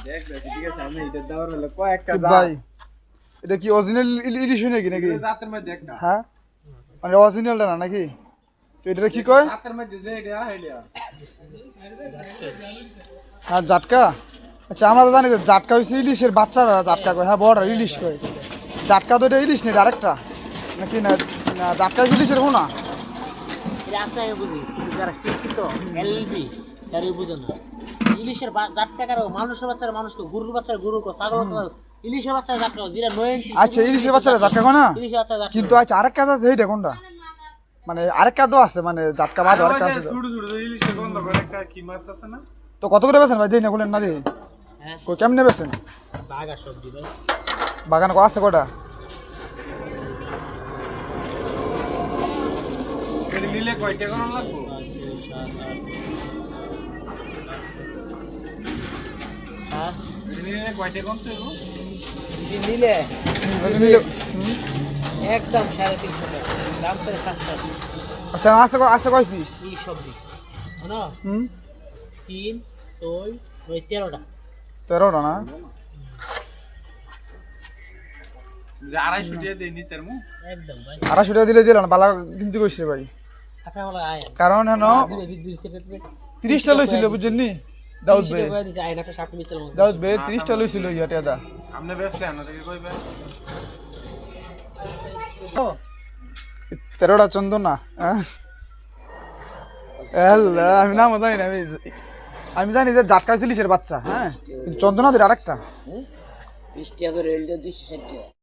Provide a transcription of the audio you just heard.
দেখ ঠিক আছে আমি এটা দেওয়ার হলো কয়েকটা ভাই এটা কি অরিজিনাল ইলিশ নাকি নাকি জাতের মধ্যে দেখ না হ্যাঁ মানে অরিজিনালটা না নাকি তো এটা কি কয় জাতের মধ্যে যে এটা হইলিয়া হ্যাঁ জাটকা আচ্ছা আমরা তো জানি যে জাটকা হচ্ছে ইলিশের বাচ্চারা জাটকা কয় হ্যাঁ বড় ইলিশ কয় জাটকা তো এটা ইলিশ নেই আরেকটা নাকি না জাটকা ইলিশের হোনা এটা আপনাকে বুঝি যারা শিক্ষিত এলবি তারই বুঝে না ইলিশের জাতটা কারো মানুষের বাচ্চারা মানুষকে গরুর বাচ্চার গরুকে ছাগল বাচ্চা ইলিশের বাচ্চারা জাতটা যেটা 9 ইঞ্চি আচ্ছা ইলিশের বাচ্চারা জাটকা কয় না ইলিশের বাচ্চা জাতটা কিন্তু আচ্ছা আরেক কাজ আছে এইটা কোনটা মানে আরেক কাজ আছে মানে জাটকা বাদ আরেক কাজ আছে ছোট ছোট ইলিশের গন্ধ করে একটা কি মাছ আছে না তো কত করে বেছেন ভাই যেই না বলেন না দেখি হ্যাঁ কই কেমনে বেছেন বাগা সবজি ভাই বাগানে কো আছে কটা এটা নিলে কয়টা করন লাগবো হ্যাঁ এটা নিলে কয়টা কোন তো নিলে নিলে একদম 350 টাকা দাম তো 700 আচ্ছা আছে কয় পিস এই সবজি না হুম 3 6 ওই 13টা 13টা না যে 250 টাকা দেই নিতের মু একদম ভাই 250 টাকা দিলে দিলাম বালা কিন্তু কইছে ভাই আপনি বলা আয় কারণ হেন 30 টা লইছিল বুঝছেন নি দাউদ ভাই দাউদ ভাই 30 টা লইছিল ইয়াটা দা আপনি বেচলে না দেখি কইবে 13টা চন্দন না আমি নাম জানি না আমি জানি যে জাটকা ইলিশের বাচ্চা হ্যাঁ চন্দনাদের আরেকটা 20 টাকা করে 260 টাকা